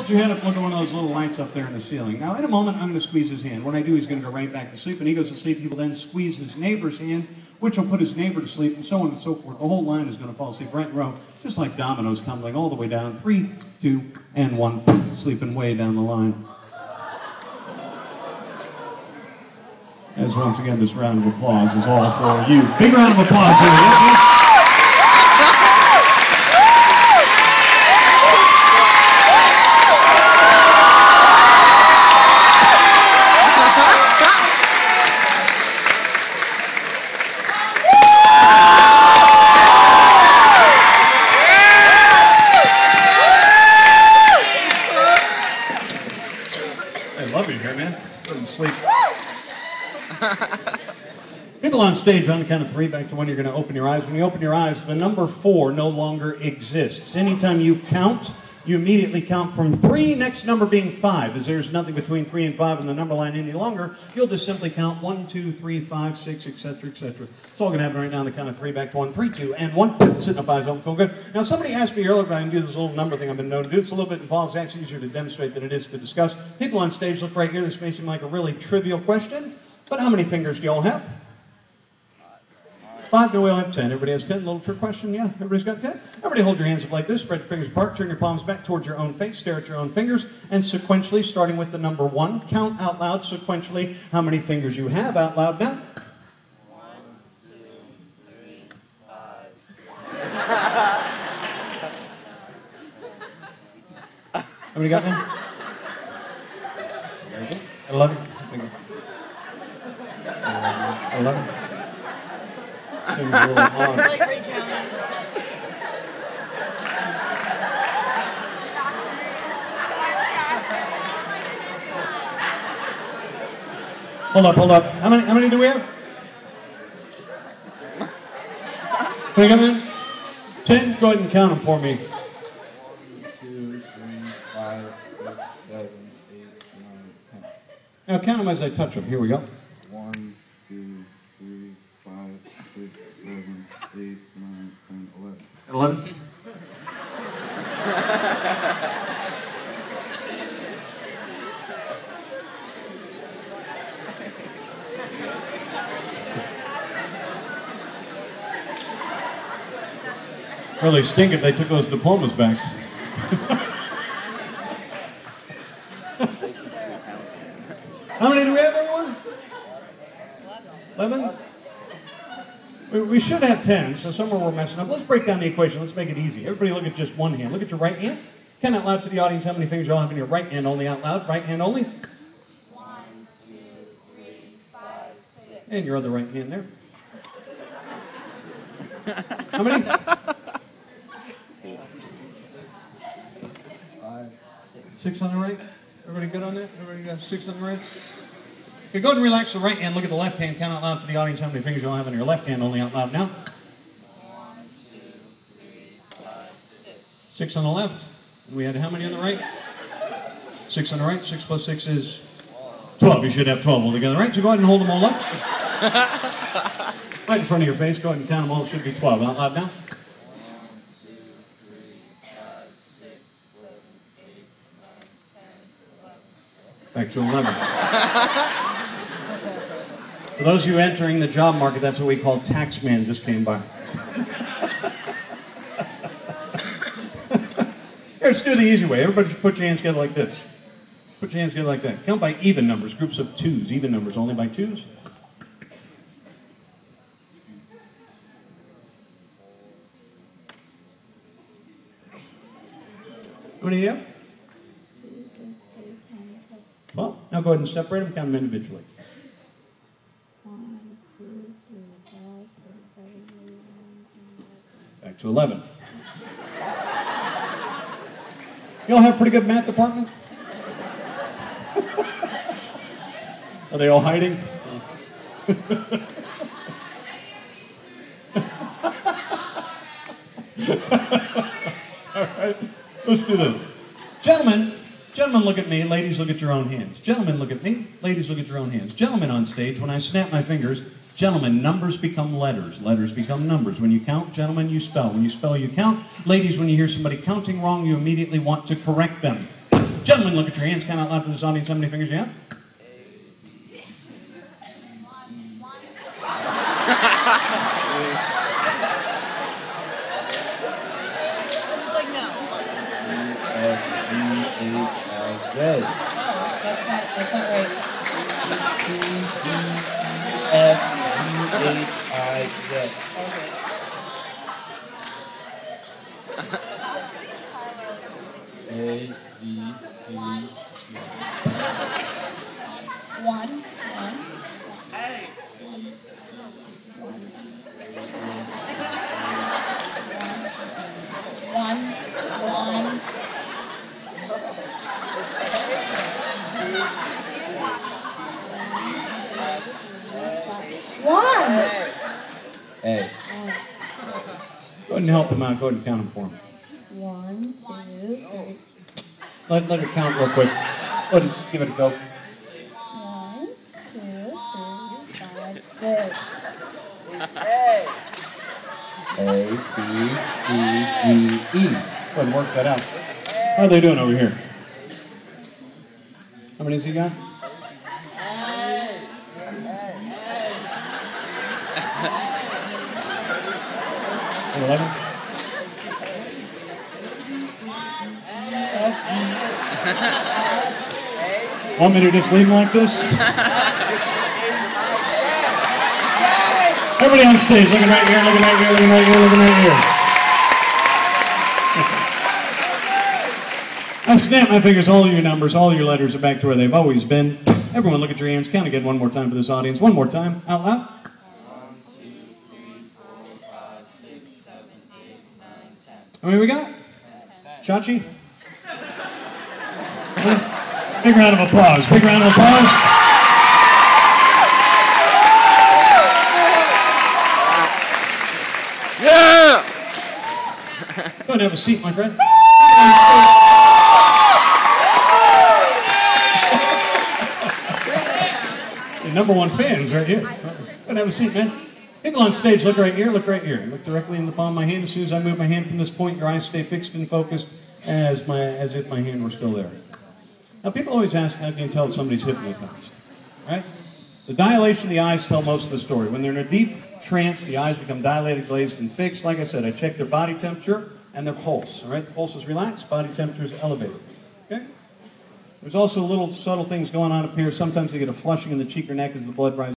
hold your head up, look at one of those little lights up there in the ceiling. Now, in a moment, I'm going to squeeze his hand. When I do, he's going to go right back to sleep. When he goes to sleep, he will then squeeze his neighbor's hand, which will put his neighbor to sleep, and so on and so forth. The whole line is going to fall asleep right in a row, just like dominoes tumbling all the way down. 3, 2, and 1, sleeping way down the line. As once again, this round of applause is all for you. Big round of applause here, yes, sir? People on stage, on the count of 3, back to 1, you're going to open your eyes. When you open your eyes, the number 4 no longer exists. Anytime you count, you immediately count from 3, next number being 5. As there's nothing between 3 and 5 in the number line any longer, you'll just simply count 1, 2, 3, 5, 6, etc., etc. It's all going to happen right now on the count of 3, back to 1, 3, 2, and 1. Sitting up, eyes open, feel good. Now, somebody asked me earlier if I can do this little number thing I've been known to do. It's a little bit involved. It's actually easier to demonstrate than it is to discuss. People on stage, look right here. This may seem like a really trivial question, but how many fingers do you all have? 5, no, we all have 10. Everybody has 10. Little trick question, yeah? Everybody's got 10? Everybody hold your hands up like this. Spread your fingers apart. Turn your palms back towards your own face. Stare at your own fingers. And sequentially, starting with the number 1, count out loud sequentially how many fingers you have out loud now. 1, 2, 3, 5. How many got now? Very good. 11. 11. Seems a little odd. I like recounting. Hold up. How many do we have? Can I come in? 10? Go ahead and count them for me. 1, 2, 3, 5, 6, 7, 8, 9, 10. Now count them as I touch them. Here we go. 1, 2, 3, 5, 6, 7, 8, 9, 10, 11. 11? Really stink if they took those diplomas back. How many do we have, everyone? 11? We should have 10, so somewhere we're messing up. Let's break down the equation. Let's make it easy. Everybody look at just one hand. Look at your right hand. Count out loud to the audience how many fingers you all have in your right hand only out loud. Right hand only. 1, 2, 3, 5, 6. And your other right hand there. How many? 6 on the right? Everybody good on that? Everybody got 6 on the right? Okay, go ahead and relax the right hand. Look at the left hand. Count out loud to the audience how many fingers you'll have on your left hand only out loud now. 1, 2, 3, 5, 6. 6 on the left. And we had how many on the right? 6 on the right. 6 plus 6 is 12. You should have 12 altogether. Right, so go ahead and hold them all up. Right in front of your face. Go ahead and count them all. It should be 12. Out loud now. Back to 11. For those of you entering the job market, that's what we call taxman just came by. Here, let's do the easy way. Everybody just put your hands together like this. Put your hands together like that. Count by even numbers, groups of 2s. Even numbers, only by 2s. How many do you have? 12. Now go ahead and separate them, count them individually. 1, 2, 3, 4, 5, 6, 7, 8, 9, 10, 11. Back to 11. You all have a pretty good math department? Are they all hiding? All right, let's do this. Gentlemen, look at me. Ladies, look at your own hands. Gentlemen, look at me. Ladies, look at your own hands. Gentlemen on stage, when I snap my fingers, gentlemen, numbers become letters. Letters become numbers. When you count, gentlemen, you spell. When you spell, you count. Ladies, when you hear somebody counting wrong, you immediately want to correct them. Gentlemen, look at your hands. Count out loud for this audience how many fingers you have. F-G-H-I-Z. That's not right. F-G-H-I-Z. A-B-C-D. One. A. Go ahead and help him out. Go ahead and count him for him. 1, 2, 3. Let her count real quick. Go ahead and give it a go. 1, 2, 3, 5, 6. A, B, C, D, E. Go ahead and work that out. How are they doing over here? How many has he got? 11. Want me to just leave him like this? Everybody on stage, looking right here, looking right here, looking right here, looking right here. I've snapped my fingers, all your numbers, all your letters are back to where they've always been. Everyone look at your hands, count again one more time for this audience. One more time, out loud. 1, 2, 3, 4, 5, 6, 7, 8, 9, 10. How many we got? Chachi? Big round of applause. Big round of applause. Yeah! Go ahead and have a seat, my friend. Your number one fans right here. Go ahead and have a seat, man. People on stage, look right here, look right here. Look directly in the palm of my hand. As soon as I move my hand from this point, your eyes stay fixed and focused as if my hand were still there. Now, people always ask, how can you tell if somebody's hypnotized? Right? The dilation of the eyes tell most of the story. When they're in a deep trance, the eyes become dilated, glazed, and fixed. Like I said, I check their body temperature and their pulse. All right? The pulse is relaxed, body temperature is elevated. Okay? There's also little subtle things going on up here. Sometimes they get a flushing in the cheek or neck as the blood rises.